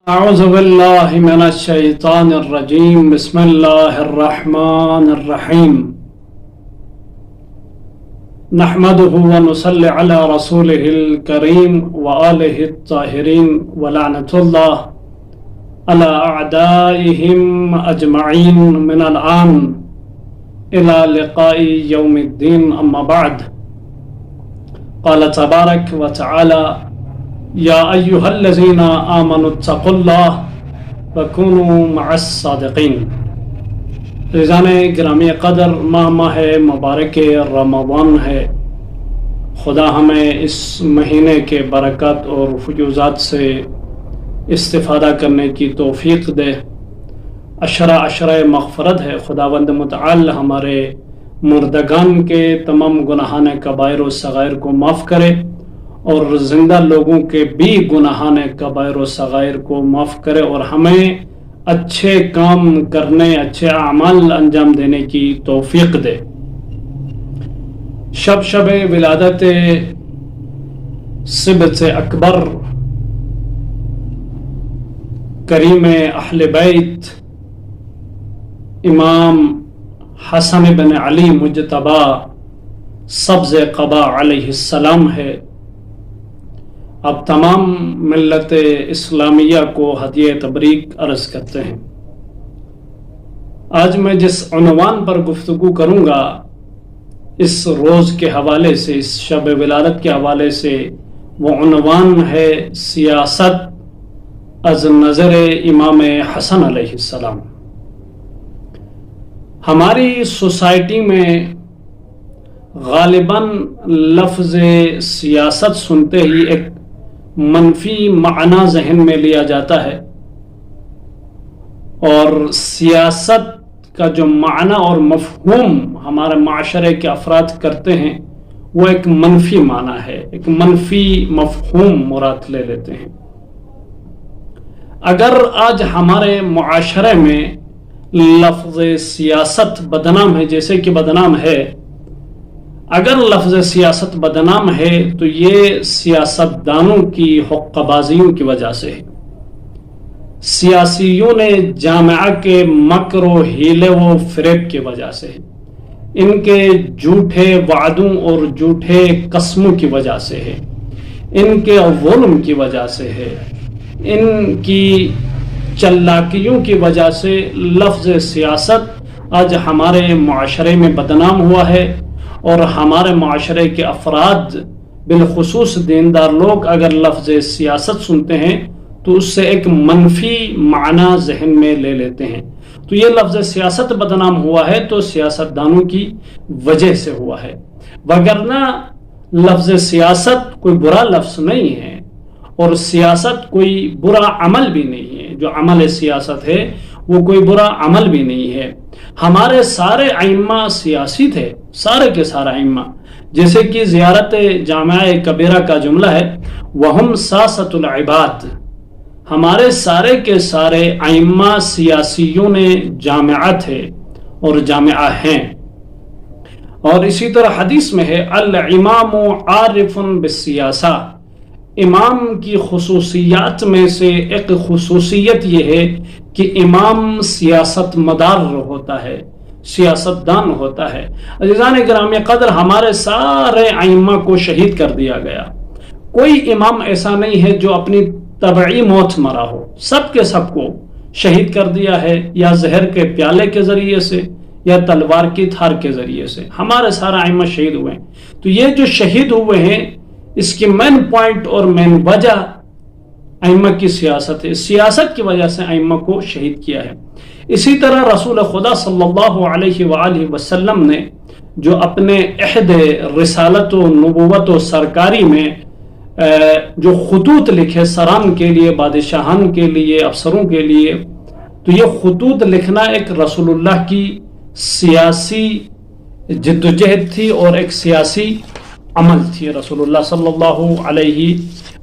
أعوذ بالله من الشيطان الرجيم. بسم الله الرحمن الرحيم. نحمده ونصلي على رسوله الكريم وآله الطاهرين ولعنة الله على أعدائهم أجمعين من الآن إلى لقاء يوم الدين. أما بعد، قال تبارك وتعالى: یا ایہا الذین آمنوا اتقوا اللہ وکونوا مع الصادقین. عزیزان گرامی قدر، ماہ مبارک رمضان ہے. خدا ہمیں اس مہینے کے برکات اور فیوزات سے استفادہ کرنے کی توفیق دے. عشرہ مغفرت ہے. خداوند متعال ہمارے مردگان کے تمام گناہان کبائر و صغائر کو معاف کرے اور زندہ لوگوں کے بھی گناہان کبائر و صغائر کو معاف کرے اور ہمیں اچھے کام کرنے، اچھے اعمال انجام دینے کی توفیق دے. شب ولادت سبت اکبر کریم اہل بیت امام حسن بن علی مجتبی سبز قبا علیہ السلام ہے. اب تمام ملت اسلامیہ کو ہدیہ تبریک عرض کرتے ہیں. آج میں جس عنوان پر گفتگو کروں گا اس روز کے حوالے سے، اس شب ولادت کے حوالے سے، وہ عنوان ہے سیاست از نظر امام حسن علیہ السلام. ہماری سوسائٹی میں غالباً لفظ سیاست سنتے ہی ایک منفی معنی ذہن میں لیا جاتا ہے، اور سیاست کا جو معنی اور مفہوم ہمارے معاشرے کے افراد کرتے ہیں وہ ایک منفی معنی ہے، ایک منفی مفہوم مراد لے لیتے ہیں. اگر آج ہمارے معاشرے میں لفظ سیاست بدنام ہے، جیسے کہ بدنام ہے، اگر لفظ سیاست بدنام ہے تو یہ سیاستدانوں کی حق بازیوں کی وجہ سے ہے. سیاسیوں نے جامعہ کے مکر و ہیلے و فریب کی وجہ سے ہے. ان کے جھوٹے وعدوں اور جھوٹے قسموں کی وجہ سے ہے. ان کے ظلم کی وجہ سے ہے. ان کی چلاکیوں کی وجہ سے لفظ سیاست آج ہمارے معاشرے میں بدنام ہوا ہے، اور ہمارے معاشرے کے افراد بالخصوص دیندار لوگ اگر لفظ سیاست سنتے ہیں تو اس سے ایک منفی معنی ذہن میں لے لیتے ہیں. تو یہ لفظ سیاست بدنام ہوا ہے تو سیاستدانوں کی وجہ سے ہوا ہے، وگرنہ لفظ سیاست کوئی برا لفظ نہیں ہے، اور سیاست کوئی برا عمل بھی نہیں ہے. جو عمل سیاست ہے وہ کوئی برا عمل بھی نہیں ہے. ہمارے سارے ائمہ سیاسی تھے، سارے کے سارے ائمہ، جیسے کہ زیارت جامعہ کبیرہ کا جملہ ہے: وہم ساسۃ العباد. ہمارے سارے کے سارے ائمہ سیاسیوں نے جامعہ تھے اور جامعہ ہیں. اور اسی طرح حدیث میں ہے: الامام عارف بالسیاسہ. امام کی خصوصیات میں سے ایک خصوصیت یہ ہے کہ امام سیاست مدار ہوتا ہے، سیاست دان ہوتا ہے. عزیزان گرامی قدر، ہمارے سارے ائمہ کو شہید کر دیا گیا. کوئی امام ایسا نہیں ہے جو اپنی طبعی موت مرا ہو. سب کے سب کو شہید کر دیا ہے، یا زہر کے پیالے کے ذریعے سے یا تلوار کی دھار کے ذریعے سے. ہمارے سارے ائمہ شہید ہوئے ہیں. تو یہ جو شہید ہوئے ہیں اس کی مین پوائنٹ اور مین وجہ ائمہ کی سیاست ہے. سیاست کی وجہ سے ائمہ کو شہید کیا ہے. اسی طرح رسول خدا صلی اللہ علیہ وآلہ وسلم نے جو اپنے عہد رسالت و نبوت و سرکاری میں جو خطوط لکھے سران کے لیے، بادشاہان کے لیے، افسروں کے لیے، تو یہ خطوط لکھنا ایک رسول اللہ کی سیاسی جدوجہد تھی اور ایک سیاسی عمل تھی رسول اللہ صلی اللہ علیہ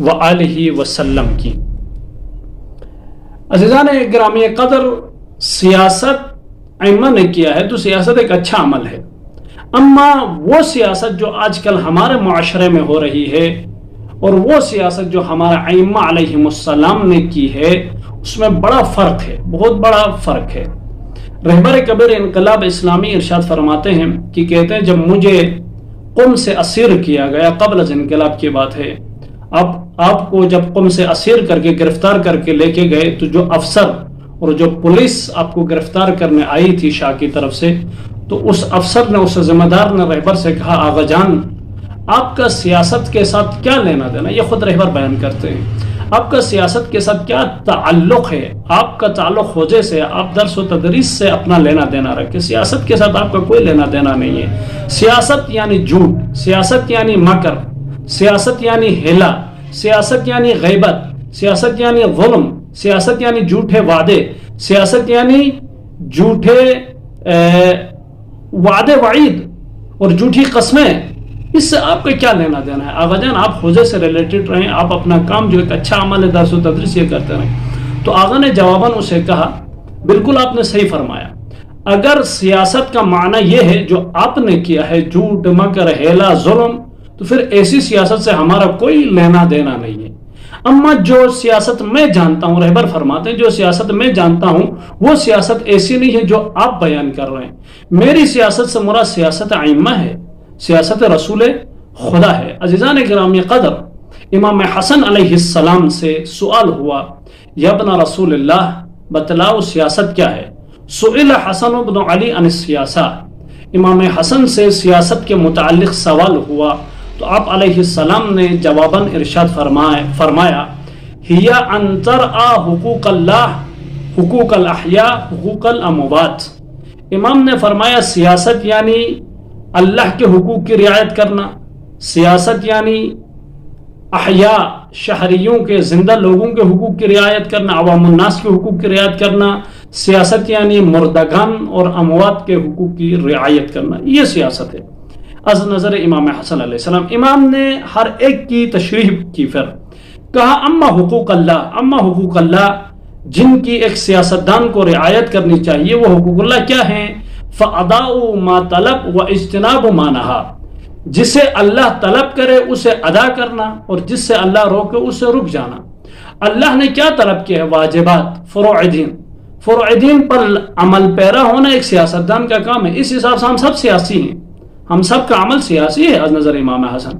وآلہ وسلم کی. عزیزان گرامی قدر، سیاست ائمہ نے کیا ہے تو سیاست ایک اچھا عمل ہے. اما وہ سیاست جو آج کل ہمارے معاشرے میں ہو رہی ہے اور وہ سیاست جو ہمارے ائمہ علیہم السلام نے کی ہے اس میں بڑا فرق ہے، بہت بڑا فرق ہے۔ رہبر کبیر انقلاب اسلامی ارشاد فرماتے ہیں کہ کہتے ہیں جب مجھے قم سے اسیر کیا گیا، قبل از انقلاب کی بات ہے، اب آپ کو جب قم سے اسیر کر کے گرفتار کر کے لے کے گئے تو جو افسر اور جو پولیس آپ کو گرفتار کرنے آئی تھی شاہ کی طرف سے، تو اس افسر نے، اس ذمہ دار نے رہبر سے کہا آغا جان آپ کا سیاست کے ساتھ کیا لینا دینا؟ یہ خود رہبر بیان کرتے ہیں، آپ کا سیاست کے ساتھ کیا تعلق ہے؟ آپ کا تعلق خوجے سے، آپ درس و تدریس سے اپنا لینا دینا رکھے، سیاست کے ساتھ آپ کا کوئی لینا دینا نہیں ہے۔ سیاست یعنی جھوٹ، سیاست یعنی مکر، سیاست یعنی ہیلا، سیاست یعنی غیبت، سیاست یعنی ظلم، سیاست یعنی جھوٹے وعدے، سیاست یعنی جھوٹے وعدے وعید اور جھوٹی قسمیں۔ اس سے آپ کا کیا لینا دینا ہے؟ آغا جان آپ خوجے سے ریلیٹڈ رہیں، آپ اپنا کام جو ایک اچھا عمل ہے درس و تدریس یہ کرتے رہیں۔ تو آغا نے جواباً اسے کہا بالکل آپ نے صحیح فرمایا، اگر سیاست کا معنی یہ ہے جو آپ نے کیا ہے، جھوٹ، مکر، ہیلا، ظلم، تو پھر ایسی سیاست سے ہمارا کوئی لینا دینا نہیں ہے۔ اما جو سیاست میں جانتا ہوں، رہبر فرماتے ہیں جو سیاست میں جانتا ہوں وہ سیاست ایسی نہیں ہے جو آپ بیان کر رہے ہیں۔ میری سیاست سے مراد سیاست ائمہ ہے، سیاست رسول خدا ہے۔ عزیزان گرامی قدر، امام حسن علیہ السلام سے سوال ہوا یا ابن رسول اللہ بتلاؤ سیاست کیا ہے؟ سئل حسن بن علی عن السیاسہ، امام حسن سے سیاست کے متعلق سوال ہوا تو آپ علیہ السلام نے جواباً ارشاد فرمایا ہی ان ترعی حقوق اللہ، حقوق الاحیاء، حقوق الاموات۔ امام نے فرمایا سیاست یعنی اللہ کے حقوق کی رعایت کرنا، سیاست یعنی احیاء شہریوں کے، زندہ لوگوں کے حقوق کی رعایت کرنا، عوام الناس کے حقوق کی رعایت کرنا، سیاست یعنی مردگان اور اموات کے حقوق کی رعایت کرنا، یہ سیاست ہے از نظر امام حسن علیہ السلام۔ امام نے ہر ایک کی تشریح کی، پھر کہا اما حقوق اللہ، اما حقوق اللہ جن کی ایک سیاستدان کو رعایت کرنی چاہیے وہ حقوق اللہ کیا ہیں؟ فَأَدَاءُ مَا طَلَب وَإِجْتِنَابُ مَا نَهَا، جسے اللہ طلب کرے اسے ادا کرنا اور جس سے اللہ روکے اسے رک جانا۔ اللہ نے کیا طلب کیا ہے؟ واجبات، فروع دین، فروع دین پر عمل پیرا ہونا ایک سیاستدان کا کام ہے۔ اس حساب سے ہم سب سیاسی ہیں، ہم سب کا عمل سیاسی ہے از نظر امام حسن۔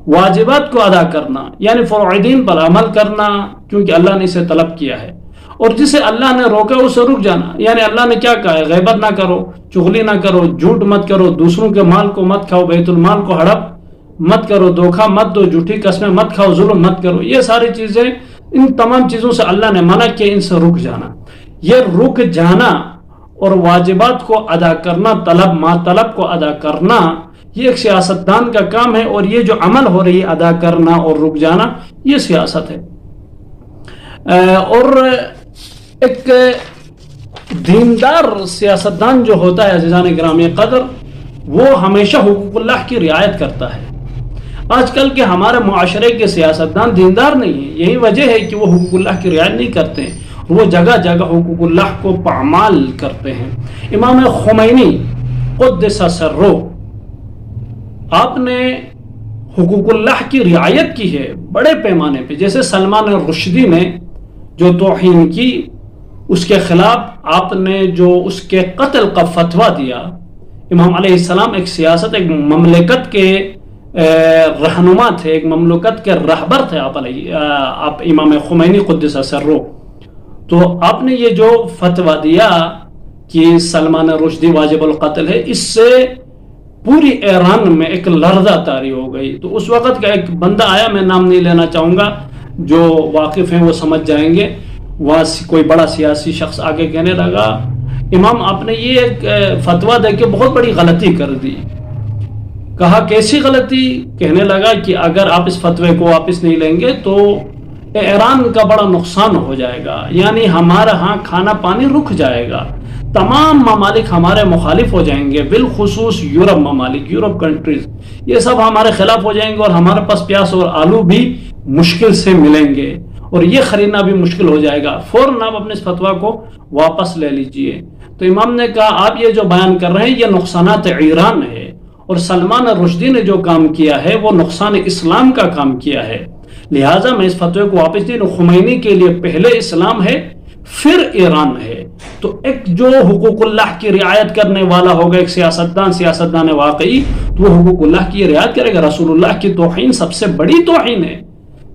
واجبات کو ادا کرنا یعنی فروع دین پر عمل کرنا کیونکہ اللہ نے اسے طلب کیا ہے، اور جسے اللہ نے روکا اسے رک جانا، یعنی اللہ نے کیا کہا ہے؟ غیبت نہ کرو، چغلی نہ کرو، جھوٹ مت کرو، دوسروں کے مال کو مت کھاؤ، بیت المال کو ہڑپ مت کرو، دھوکہ مت دو، جھوٹی قسمیں مت کھاؤ، ظلم مت کرو، یہ ساری چیزیں، ان تمام چیزوں سے اللہ نے منع کیا، ان سے رک جانا۔ یہ رک جانا اور واجبات کو ادا کرنا، طلب ما طلب کو ادا کرنا، یہ ایک سیاستدان کا کام ہے، اور یہ جو عمل ہو رہی ہے ادا کرنا اور رک جانا یہ سیاست ہے۔ اور ایک دیندار سیاستدان جو ہوتا ہے عزیزان گرامی قدر، وہ ہمیشہ حقوق اللہ کی رعایت کرتا ہے۔ آج کل کے ہمارے معاشرے کے سیاستدان دیندار نہیں ہیں، یہی وجہ ہے کہ وہ حقوق اللہ کی رعایت نہیں کرتے ہیں، وہ جگہ جگہ حقوق اللہ کو پامال کرتے ہیں۔ امام خمینی قدس سرہ، آپ نے حقوق اللہ کی رعایت کی ہے بڑے پیمانے پہ، جیسے سلمان رشدی نے جو توہین کی اس کے خلاف آپ نے جو اس کے قتل کا فتویٰ دیا۔ امام علیہ السلام ایک سیاست، ایک مملکت کے رہنما تھے، ایک مملکت کے رہبر تھے آپ امام خمینی قدس سرہ، تو آپ نے یہ جو فتویٰ دیا کہ سلمان رشدی واجب القتل ہے، اس سے پوری ایران میں ایک لرزہ طاری ہو گئی۔ تو اس وقت کا ایک بندہ آیا، میں نام نہیں لینا چاہوں گا، جو واقف ہیں وہ سمجھ جائیں گے، وہاں کوئی بڑا سیاسی شخص آگے کہنے لگا امام آپ نے یہ ایک فتویٰ دے کے بہت بڑی غلطی کر دی۔ کہا کیسی غلطی؟ کہنے لگا کہ اگر آپ اس فتوے کو واپس نہیں لیں گے تو ایران کا بڑا نقصان ہو جائے گا، یعنی ہمارا ہاں کھانا پانی رک جائے گا، تمام ممالک ہمارے مخالف ہو جائیں گے، بالخصوص یورپ ممالک، یورپ کنٹریز، یہ سب ہمارے خلاف ہو جائیں گے، اور ہمارے پاس پیاز اور آلو بھی مشکل سے ملیں گے، اور یہ خریدنا بھی مشکل ہو جائے گا، فوراً آپ اپنے اس فتویٰ کو واپس لے لیجئے۔ تو امام نے کہا آپ یہ جو بیان کر رہے ہیں یہ نقصانات ایران ہے، اور سلمان رشدی نے جو کام کیا ہے وہ نقصان اسلام کا کام کیا ہے، لہٰذا میں اس فتوے کو واپس دوں۔ خمینی کے لیے پہلے اسلام ہے، پھر ایران ہے. تو ایک جو حقوق اللہ کی رعایت کرنے والا ہوگا، ایک سیاستدان واقعی، تو وہ حقوق اللہ کی رعایت کرے گا. رسول اللہ کی توہین سب سے بڑی توہین ہے.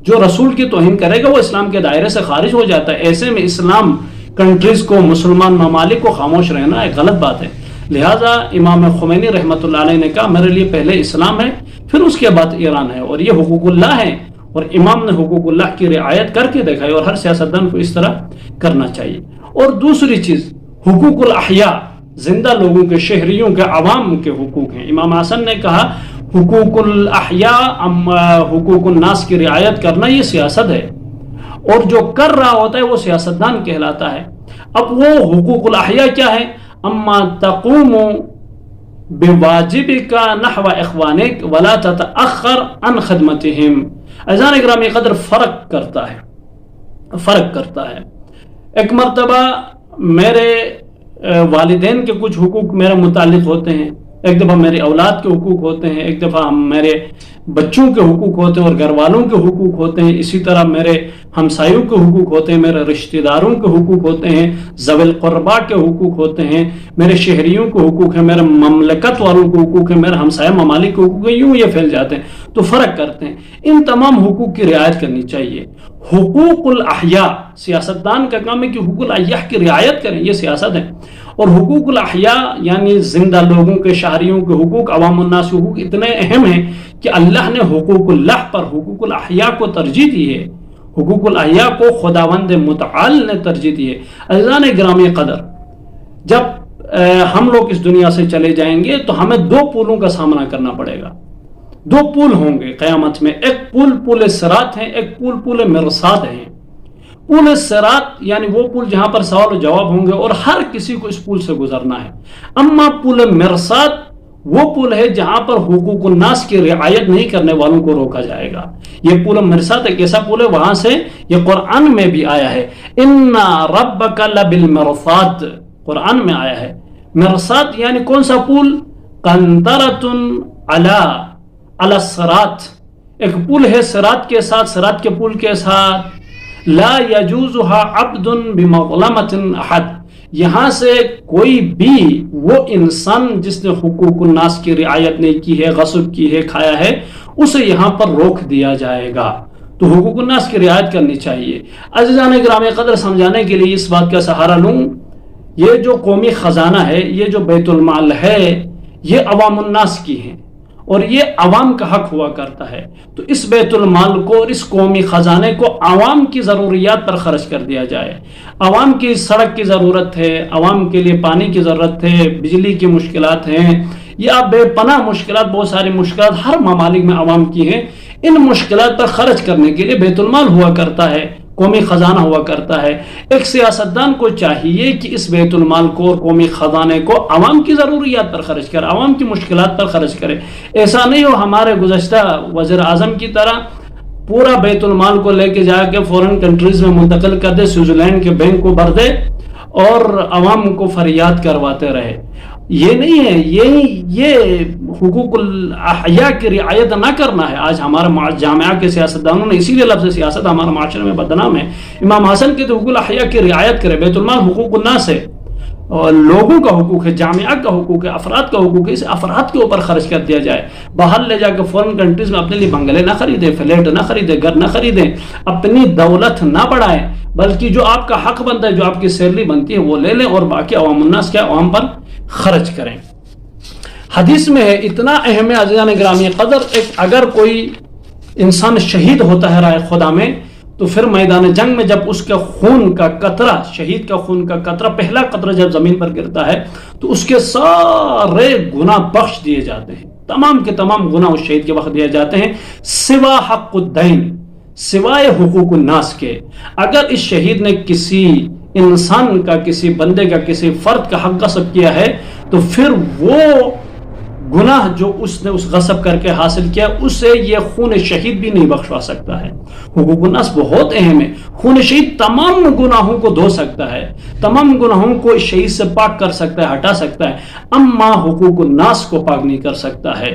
جو رسول کی توہین کرے گا وہ اسلام کے دائرے سے خارج ہو جاتا ہے. ایسے میں اسلام کنٹریز کو، مسلمان ممالک کو خاموش رہنا ایک غلط بات ہے. لہٰذا امام خمینی رحمۃ اللہ علیہ نے کہا میرے لیے پہلے اسلام ہے، پھر اس کے بعد ایران ہے، اور یہ حقوق اللہ ہے، اور امام نے حقوق اللہ کی رعایت کر کے دکھائی، اور ہر سیاستدان کو اس طرح کرنا چاہیے. اور دوسری چیز حقوق الاحیاء، زندہ لوگوں کے، شہریوں کے، عوام کے حقوق ہیں. امام حسن نے کہا حقوق الاحیاء، حقوق الناس کی رعایت کرنا یہ سیاست ہے، اور جو کر رہا ہوتا ہے وہ سیاستدان کہلاتا ہے. اب وہ حقوق الاحیاء کیا ہے؟ اما تقوم بواجبک نحو اخوانک ولا تتأخر عن خدمتهم. عزیزان گرامی قدر فرق کرتا ہے. ایک مرتبہ میرے والدین کے کچھ حقوق میرے متعلق ہوتے ہیں، ایک دفعہ میری اولاد کے حقوق ہوتے ہیں، ایک دفعہ میرے بچوں کے حقوق ہوتے ہیں اور گھر والوں کے حقوق ہوتے ہیں. اسی طرح میرے ہمسایوں کے حقوق ہوتے ہیں، میرے رشتہ داروں کے حقوق ہوتے ہیں، ذوی القربا کے حقوق ہوتے ہیں، میرے شہریوں کے حقوق ہیں، میرے مملکت والوں کے حقوق ہیں، میرے ہمسایہ ممالک کے حقوق ہیں. یوں یہ پھیل جاتے ہیں. تو فرق کرتے ہیں. ان تمام حقوق کی رعایت کرنی چاہیے. حقوق الاحیاء، سیاستدان کا کام ہے کہ حقوق الاحیاء کی رعایت کریں، یہ سیاست ہے. اور حقوق الاحیاء یعنی زندہ لوگوں کے، شہریوں کے حقوق، عوام الناس کے حقوق اتنے اہم ہیں کہ اللہ نے حقوق اللہ پر حقوق الاحیاء کو ترجیح دی ہے. حقوق الاحیاء کو خداوند متعال نے ترجیح دی ہے. عزیزان گرامی قدر، جب ہم لوگ اس دنیا سے چلے جائیں گے تو ہمیں دو پولوں کا سامنا کرنا پڑے گا. دو پول ہوں گے قیامت میں. ایک پول صراط ہے، ایک پول مرصاد ہے. پول صراط یعنی وہ پول جہاں پر سوال و جواب ہوں گے اور ہر کسی کو اس پول سے گزرنا ہے. اما پول مرصاد وہ پول ہے جہاں پر حقوق الناس کی رعایت نہیں کرنے والوں کو روکا جائے گا. یہ پول مرصاد ایک ایسا پول ہے، وہاں سے یہ قرآن میں بھی آیا ہے، ان ربک لبالمرصاد، قرآن میں آیا ہے. مرصاد یعنی کون سا پول؟ قنطرۃ علی الصراط، ایک پول ہے صراط کے ساتھ، صراط کے پول کے ساتھ. لا یجوزها عبد بمظلمۃ احد، یہاں سے کوئی بھی وہ انسان جس نے حقوق الناس کی رعایت نہیں کی ہے، غصب کی ہے، کھایا ہے، اسے یہاں پر روک دیا جائے گا. تو حقوق الناس کی رعایت کرنی چاہیے. عزیزان گرامی قدر، سمجھانے کے لیے اس بات کا سہارا لوں، یہ جو قومی خزانہ ہے، یہ جو بیت المال ہے، یہ عوام الناس کی ہیں اور یہ عوام کا حق ہوا کرتا ہے. تو اس بیت المال کو اور اس قومی خزانے کو عوام کی ضروریات پر خرچ کر دیا جائے. عوام کی سڑک کی ضرورت ہے، عوام کے لیے پانی کی ضرورت ہے، بجلی کی مشکلات ہیں، یا بے پناہ مشکلات، بہت ساری مشکلات ہر ممالک میں عوام کی ہیں. ان مشکلات پر خرچ کرنے کے لیے بیت المال ہوا کرتا ہے، قومی خزانہ ہوا کرتا ہے. ایک سیاستدان کو چاہیے کہ اس بیت المال کو اور قومی خزانے کو عوام کی ضروریات پر خرچ کرے، عوام کی مشکلات پر خرچ کرے. ایسا نہیں ہو ہمارے گزشتہ وزیر اعظم کی طرح پورا بیت المال کو لے کے جا کے فورن کنٹریز میں منتقل کر دے، سوئٹزرلینڈ کے بینک کو بھر دے اور عوام کو فریاد کرواتے رہے. یہ نہیں ہے، یہ حقوق الاحیاء کی رعایت نہ کرنا ہے. آج ہمارے جامعہ کے سیاستدانوں نے اسی لیے لفظ سیاست ہمارے معاشرے میں بدنام ہے. امام حسن کے تو حقوق الاحیاء کی رعایت کرے. بیت المال حقوق الناس ہے، اور لوگوں کا حقوق ہے، جامعہ کا حقوق ہے، افراد کا حقوق ہے. اسے افراد کے اوپر خرچ کر دیا جائے. باہر لے جا کے فورن کنٹریز میں اپنے لیے بنگلے نہ خریدیں، فلیٹ نہ خریدیں، گھر نہ خریدیں، اپنی دولت نہ بڑھائیں، بلکہ جو آپ کا حق بنتا ہے، جو آپ کی سیلری بنتی ہے وہ لے لیں اور باقی عوام الناس کیا عوام پر خرچ کریں. حدیث میں ہے، اتنا اہم ہے عزیزان گرامی قدر، اگر کوئی انسان شہید ہوتا ہے راہ خدا میں، تو پھر میدان جنگ میں جب اس کے خون کا قطرہ، شہید کا خون کا قطرہ، پہلا قطرہ جب زمین پر گرتا ہے تو اس کے سارے گناہ بخش دیے جاتے ہیں. تمام کے تمام گناہ اس شہید کے وقت دیے جاتے ہیں، سوا حق الدین، سوائے حقوق الناس کے. اگر اس شہید نے کسی انسان کا، کسی بندے کا، کسی فرد کا حق غصب کیا ہے تو پھر وہ گناہ جو اس نے اس غصب کر کے حاصل کیا، اسے یہ خون شہید بھی نہیں بخشوا سکتا ہے. حقوق الناس بہت اہم ہے. خون شہید تمام گناہوں کو دھو سکتا ہے، تمام گناہوں کو اس شہید سے پاک کر سکتا ہے، ہٹا سکتا ہے، اما حقوق الناس کو پاک نہیں کر سکتا ہے.